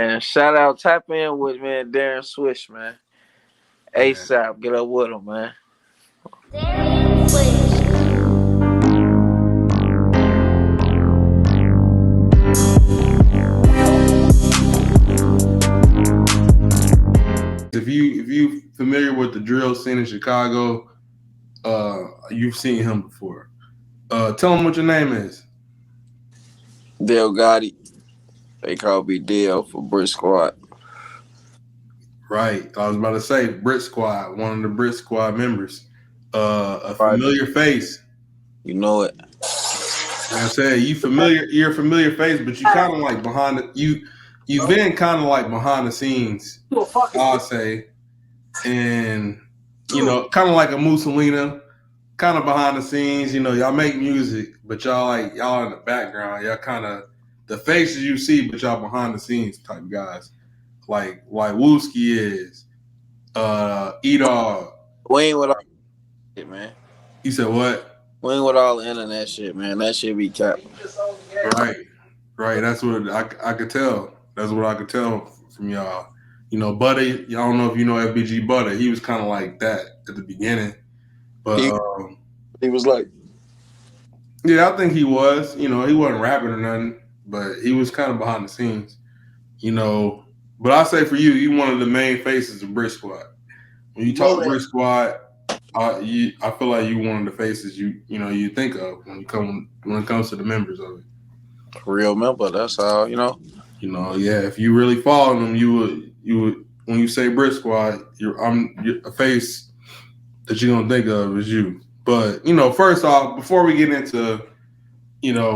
And shout out, tap in with man Darren Swish, man. Yeah. ASAP, get up with him, man. If you familiar with the drill scene in Chicago, you've seen him before. Tell him what your name is. Dale Gotti, they call me Dale for BrickSquad. Right. I was about to say Brit Squad, one of the Brit Squad members. A Right, familiar face. you know it. Like I said, you're a familiar face, but you kind of like you've been kind of like behind the scenes, I'll say, and kind of like a Mussolina, kind of behind the scenes. Y'all make music, but y'all in the background. Y'all kind of the faces you see, but y'all behind the scenes type guys, like Wooski is, E-Dog. We ain't with all shit, man. You said what? We ain't with all the internet shit, man. That shit be capped. Right, right. That's what I could tell. That's what I could tell from y'all. Butter. Y'all don't know if you know FBG Butter. He was kind of like that at the beginning, but He he was like, yeah, I think he was. He wasn't rapping or nothing, but he was kind of behind the scenes. You know, but I say for you, you one of the main faces of Brick Squad. When you talk Brick Squad, I feel like you one of the faces you think of when it comes to the members of it. real member. That's how Yeah, if you really follow them, you would when you say Brit Squad, you're a face that you're gonna think of is you. But first off, before we get into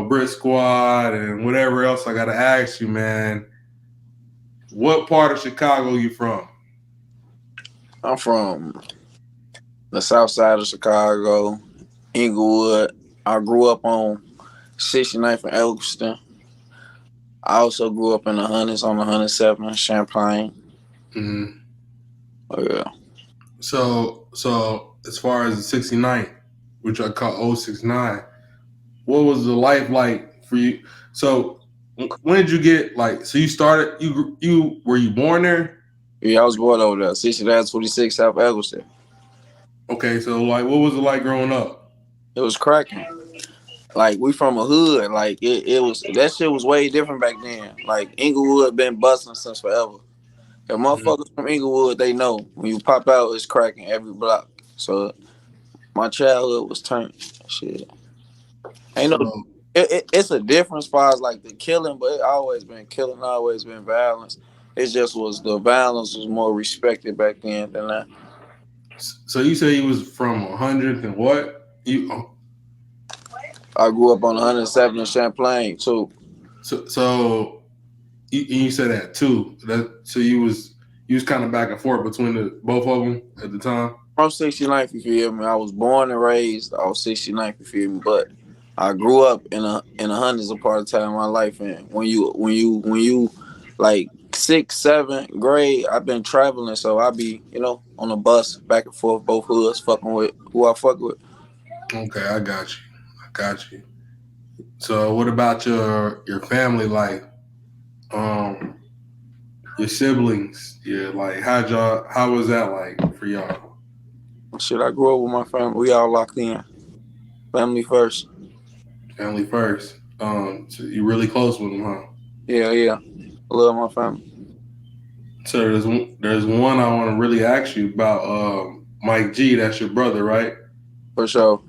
Brit Squad and whatever else, I gotta ask you, man, what part of Chicago you from? I'm from the south side of Chicago, Inglewood. I grew up on 69th and Elkston. I also grew up in the Hundreds on the 107 Champlain. Mm-hmm. Oh yeah. So as far as the 69, which I call 069, what was the life like for you? So when did you get so you started you were you born there? Yeah, I was born over there. 6926 South Eggleston. Okay, so what was it like growing up? It was cracking. Like we from a hood. Like it was that shit was way different back then. Like Inglewood been busting since forever. If Mhm. motherfuckers from Inglewood, they know when you pop out, it's cracking every block. So my childhood was turned. Shit, ain't no. So It's a difference as far as like the killing, but it always been killing, always been violence. It just was the violence was more respected back then than that. so you say you was from 100th and what? I grew up on 107 in Champlain too. So you said that too. So you was kind of back and forth between the both of them at the time. From 69th, you feel me? I was born and raised off 69th, you feel me? But I grew up in the hundreds a part of time of my life, and when you like sixth, seventh grade, I've been traveling, so I be on the bus back and forth, both hoods, fucking with who I fuck with. Okay, I got you. I got you. So what about your family life? Um, your siblings? Yeah, like how was that like for y'all? Shit, I grew up with my family. We all locked in. Family first. Family first. So you really close with them, huh? Yeah, yeah. I love my family. So there's one I want to really ask you about. Mike G, that's your brother, right? For sure.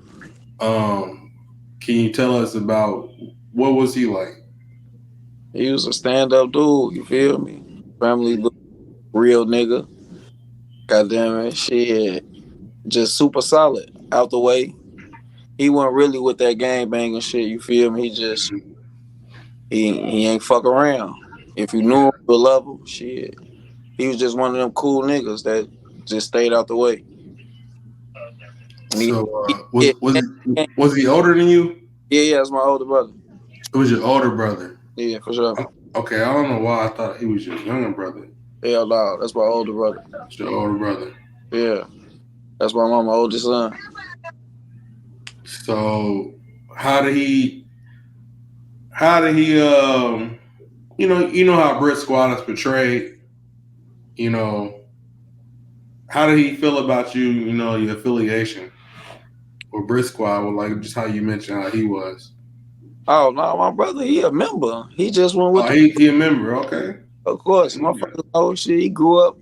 Um, can you tell us about what was he like? He was a stand up dude, you feel me? Family dude, real nigga. Goddamn it. Shit. Just super solid. Out the way. He wasn't really with that gang banging shit, you feel me? He just he ain't fuck around. If you knew him, you love him, shit. He was just one of them cool niggas that just stayed out the way. And So yeah, was he older than you? yeah, that's my older brother. It was your older brother. Yeah, for sure. Okay, I don't know why I thought he was your younger brother. Hell no, that's my older brother. It's your older brother. Yeah, that's my mama oldest son. So how did he how did he you know how BrickSquad is portrayed. You know, how did he feel about you? You know, your affiliation with BrickSquad, well, like just how you mentioned how he was. Oh no, my brother, he a member. He just went with Oh, the. he a member. Okay. Of course, my Yeah. father. Oh shit, he grew up.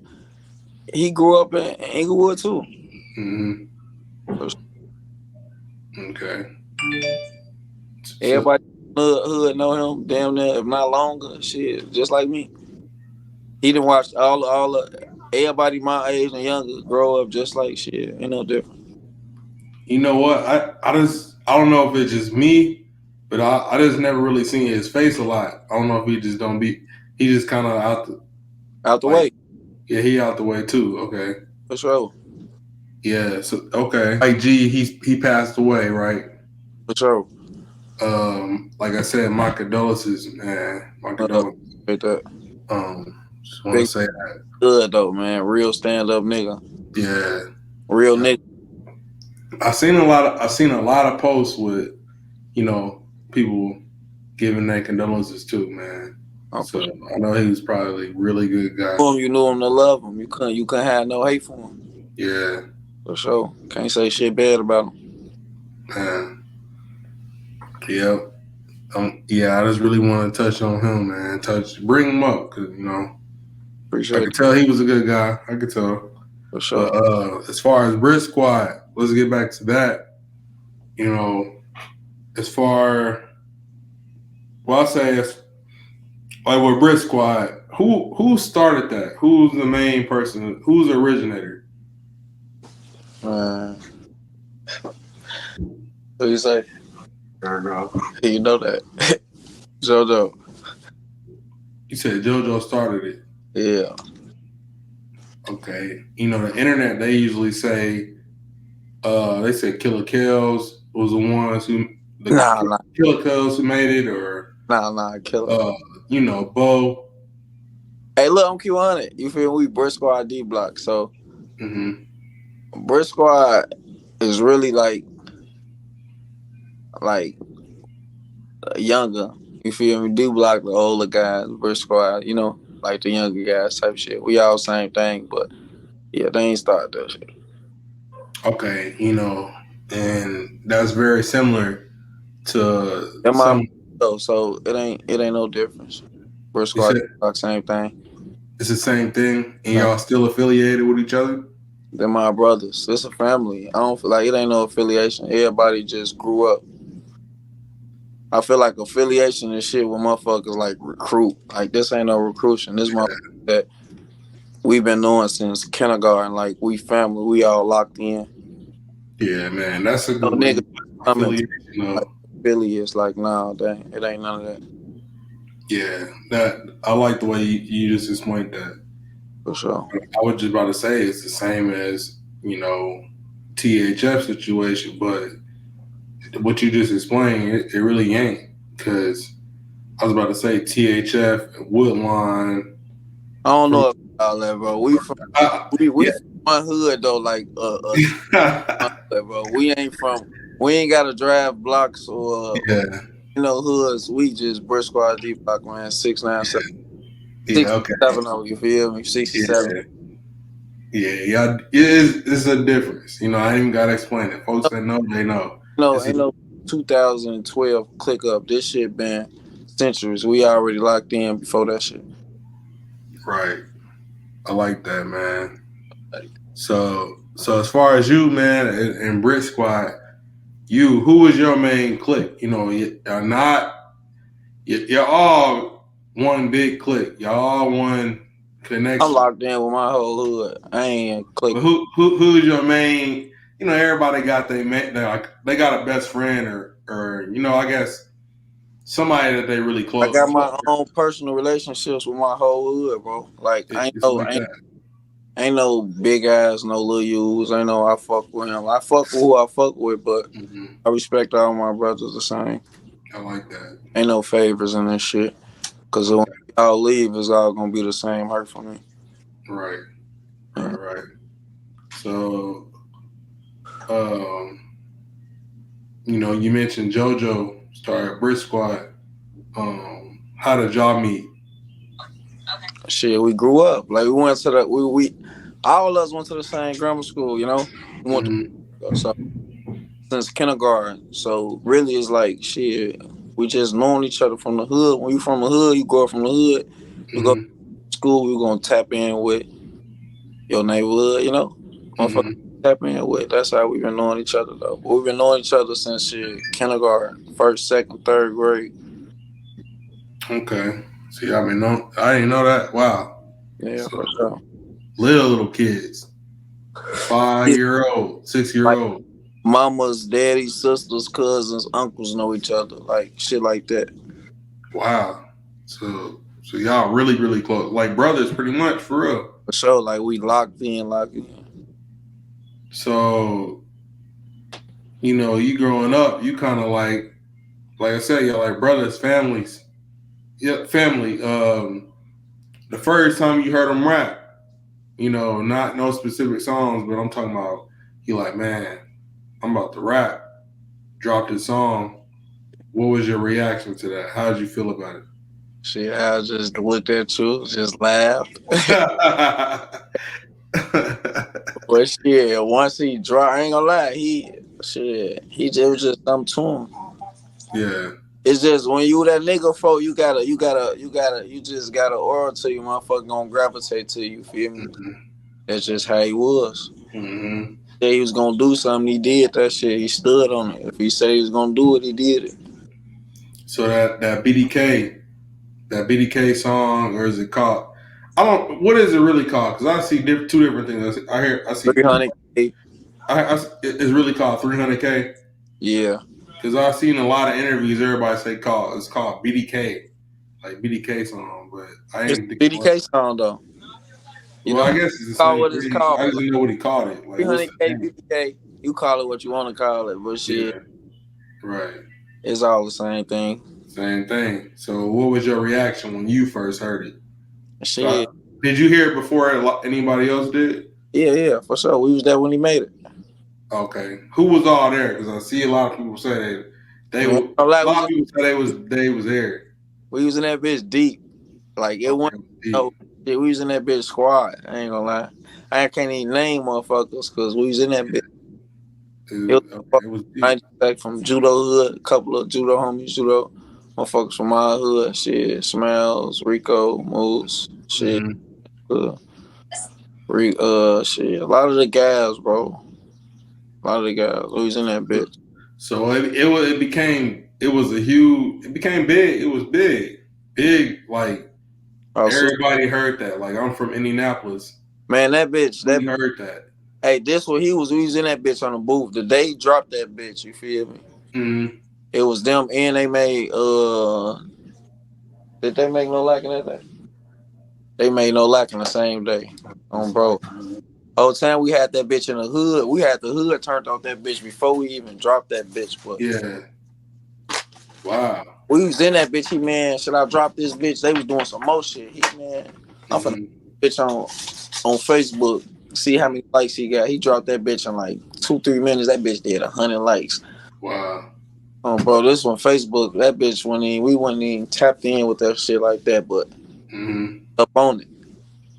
He grew up in Inglewood too. Hmm. Okay. So Everybody in the hood know him. Damn near, if not longer. Shit, just like me. He done watched all the everybody my age and younger grow up just like shit. Ain't no different. you know what? I don't know if it's just me, but I just never really seen his face a lot. I don't know if he just don't be. He just kind of out the Out the like way, yeah he out the way too. Okay. for sure. Yeah. So okay. Like G, he passed away, right? For sure. Like I said, my condolences, man. My Uh, condolences. right there. Just want to Big say that. good though, man. Real stand up nigga. Yeah. Real nigga. I seen a lot of posts with you know people giving their condolences too, man. Oh, for So sure. I know he was probably a really good guy. You knew him to love him. You couldn't have no hate for him. Yeah, For sure. Can't say shit bad about him. man. Yeah. Yeah, I just really want to touch on him, man. Bring him up, cause I Appreciate it. could tell he was a good guy. I could tell. For sure. But as far as Brit Squad, let's get back to that. You know, as far well, I say as like with Brit Squad, who started that? Who's the main person? Who's the originator? Man. What you say? There you go. You know that. JoJo. You said JoJo started it. Yeah. Okay. You know, the internet, they say Killer Kells was the ones who, the Nah, nah. Killer Kells who made it, or, Nah, killer. uh, Bo. Hey, look, I'm Q100. You feel me? We Brick Squad D block. So Mm-hmm. Brick Squad is really like younger. You feel me? D block the older guys. Brick Squad, like the younger guys type shit. We all same thing, but yeah, they ain't started that shit. Okay, and that's very similar to They're my some, though, so it ain't no difference. Brick you Squad said D block, same thing. it's the same thing, and Same. y'all still affiliated with each other? They're my brothers. It's a family. I don't feel like it ain't no affiliation. Everybody just grew up. I feel like affiliation and shit with motherfuckers like recruit. Like this ain't no recruiting. This motherfucker that we've been knowing since kindergarten. Like we family. We all locked in. Yeah, man, that's a No good way nigga to put coming affiliation, like affiliates. Like nah, dang, it ain't none of that Yeah, that I like the way you just explained that. for sure. I was just about to say it's the same as THF situation, but what you just explained, it really ain't. Because I was about to say THF and Woodline I don't from know if all that, bro. We from we yeah. from one hood though. Like bro. We ain't gotta drive blocks or Yeah, hoods. We just Brick Squad D block, man. 697. yeah, okay, 67 oh, you feel me? 67. yeah, yeah. It's a difference. I ain't even gotta explain it. Folks that know, they know. No, It's a, ain't no 2012 click up. This shit been centuries. We already locked in before that shit. right. I like that, man. So as far as you, man, and Brit Squad, who was your main clique? You're not, you're all one big clique. Y'all all one I'm connection. locked in with my whole hood. I ain't click. But who's your main? Everybody got they got a best friend or I guess somebody that they really I close. got my own personal relationships with my whole hood, bro. Like It's like that. ain't no big ass, no little U's. Ain't no I fuck with him. I fuck with who I fuck with, but Hmm. I respect all my brothers the same. I like that. Ain't no favors in this shit. Cause when Okay. y'all leave, it's all gonna be the same hurt for me. Right. Yeah. Right. So, um, you mentioned JoJo started Brick Squad. How did y'all meet? Shit, we grew up. Like we went to the we all of us went to the same grammar school. You know, we went Mm-hmm. to so since kindergarten. So really, it's like shit. We just knowing each other from the hood. When you from the hood, you grow up from the hood. You go to Mm-hmm. school. You gonna tap in with your neighborhood. You know, motherfucker Mm-hmm. tap in with. That's how we've been knowing each other though. We've been knowing each other since shit kindergarten, first, second, third grade. Okay. See, I mean, no, I didn't know that. Wow. Yeah, So for sure. little kids, Yeah, 5 year old, 6 year like old. mamas, daddies, sisters, cousins, uncles know each other. Like shit like that. Wow. So y'all really, really close, like brothers, pretty much for real. For sure. Like we locked in, locked in. So you growing up, you kind of like I said, you're like brothers, families. Yeah, family. The first time you heard them rap, not no specific songs, but I'm talking about you like, man, I'm about to rap. Dropped his song. What was your reaction to that? How did you feel about Shit, I just looked at you, just laughed. it? But shit, once he dropped, I ain't gonna lie, he just it was just something to him. Yeah. It's just when you that nigga folk, you just gotta aura to you, motherfucker gonna gravitate to you. Feel me? Hmm. That's just how he was. Hmm. Say he was gonna do something, he did that shit. He stood on it. If he said he was gonna do it, he did it. So that BDK song, or is it called? I don't. What is it really called? Because I see two different things. I see. 300K. It's really called 300K. Yeah. Because I've seen a lot of interviews. Everybody say it's called BDK, like BDK song, but I It's didn't think a it was. BDK song though. You Well, know, I guess it's the call same what it's thing. called. I just didn't know what he called it. Like, what's the 300K, name? BDK. You call it what you want to call it, but shit, Yeah, right. it's all the same thing. Same thing. So, what was your reaction when you first heard it? So, Shit. did you hear it before anybody else did? Yeah, yeah, for sure. We was there when he made it. Okay. Who was all there? Because I see a lot of people say they Man, were. I'm like, A lot of people say they was there. we was in that bitch deep. Like it Okay. wasn't no shit. We was in that bitch squad. I ain't gonna lie. I can't even name motherfuckers because we was in that bitch. It was Okay. It was deep. 90 back from judo hood, a couple of judo homies, judo motherfuckers from my hood. Shit, Smells, Rico, Moose, shit, Hmm. uh, shit. A lot of the guys, bro. A lot of the guys. We was in that bitch. So it became big. It was big. Like Oh, so everybody heard that. Like I'm from Indianapolis. man, that bitch, We that heard that. hey, this what he was. We was in that bitch on the booth. The day he dropped that bitch, you feel me? Hmm. It was them and they made did they make no lack in that day? They made no lack in the same day. Bro. Whole time we had that bitch in the hood. We had the hood turned off that bitch before we even dropped that bitch. But Yeah. Wow. we was in that bitch. He man, should I drop this bitch? They was doing some more shit. He man, I'm finna Hmm. bitch on Facebook. See how many likes he got. He dropped that bitch in like 2-3 minutes. That bitch did 100 likes. Wow. Bro, this one Facebook. That bitch went in. We wasn't even tapped in with that shit like that, but Hmm. up on it. You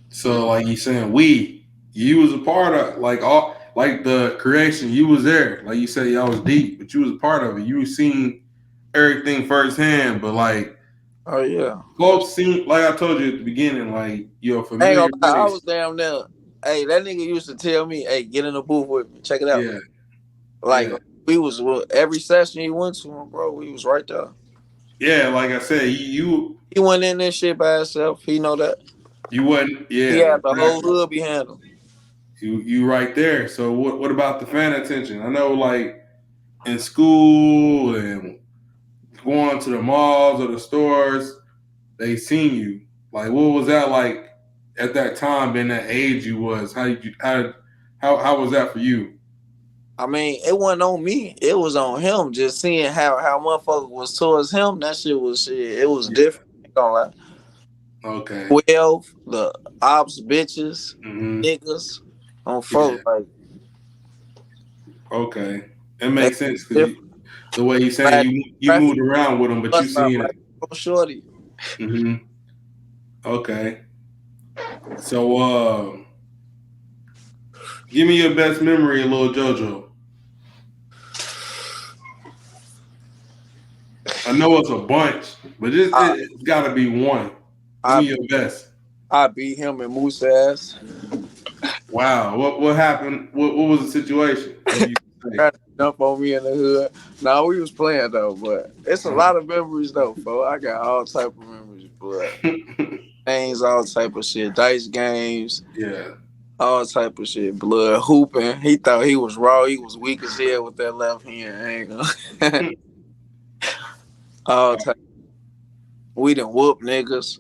So like you saying, you was a part of like the creation. You was there. Like you said, y'all was deep, but you was a part of it. You seen everything firsthand. But like Oh yeah. folks seen, like I told you at the beginning, like you're a I ain't familiar gonna lie, I face. was down there. Hey, that nigga used to tell me, "Hey, get in the booth with me. Check it out." Yeah. Like Yeah. we was every session he went to, bro. We was right there. Yeah. Like I said, He went in this shit by himself. He know that. you wasn't. He Yeah. had the whole Exactly. hood behind him. You right there. So what about the fan attention? I know like in school and going to the malls or the stores, they seen you. Like what was that like at that time, being that age you was? How was that for you? I mean, it wasn't on me. It was on him. Just seeing how motherfucker was towards him. That shit was shit. It was Yeah. different. Ain't gonna lie. Okay. 12, the ops bitches, Hmm. niggas, on Yeah. folks like Okay. It that makes sense because different. the way you saying Like you traffic moved around with them, but you bus stop seen like it. oh shorty. Hmm. Okay. So, give me your best memory of Lil JoJo. I know it's a bunch, but I it's got to be one. Give I me your best. I beat him in Moose ass. Wow, what happened? What was the situation? If you Tried to jump on me in the hood. Nah, we was playing though, but it's a lot of memories though, fo. I got all type of memories, but say. games, all type of shit, dice games, Yeah. all type of shit, blood hooping. He thought he was raw. He was weak as hell with that left hand. I ain't gonna. All type. We done whoop niggas.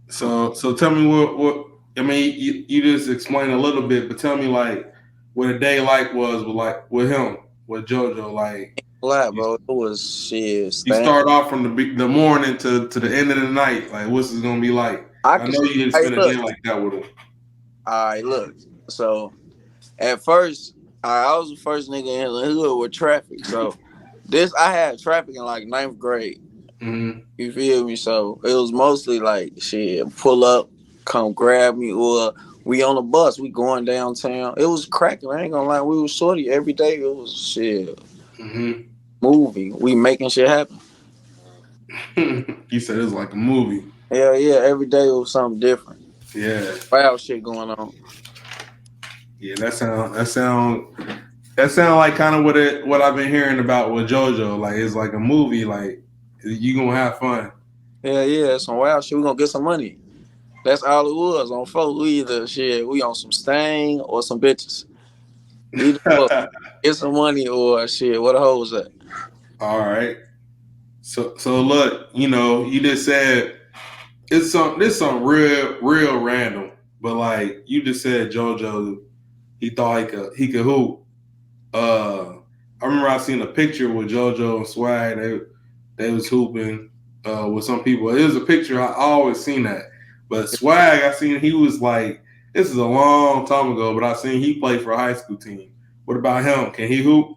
So tell me what I mean. You just explained a little bit, but tell me like what a day like was with him with JoJo. Like Flat, you, bro. It was shit. you Stand. start off from the morning to the end of the night. Like what's it gonna be like? I I can. know you didn't Hey, spend a day look. like that with him. All right, look. So at first, I was the first nigga in the hood with traffic. So this, I had traffic in like ninth grade. Mm-hmm. You feel me? So it was mostly like shit, pull up, come grab me, or we on the bus, we going downtown. It was cracking. I ain't gonna lie, we was shorty every day. It was shit, Mm-hmm. movie. We making shit happen. You said it was like a movie. Hell yeah, every day it was something different. Yeah, Wild shit going on. yeah. That sound like kind of what I've been hearing about with JoJo. Like it's like a movie. Like you gonna have fun. Hell yeah, some wild shit. We gonna get some money. That's all it was on folks. We either shit, we on some stain or some bitches. Either or. Get some money or shit. What the hell was that? All right. So look, you just said this some real random, but like you just said, JoJo, he thought he could hoop. I remember I seen a picture with JoJo and Swag. They was hooping with some people. It was a picture I always seen that, but Swag I seen he was like this is a long time ago, but I seen he played for a high school team. What about him? Can he hoop?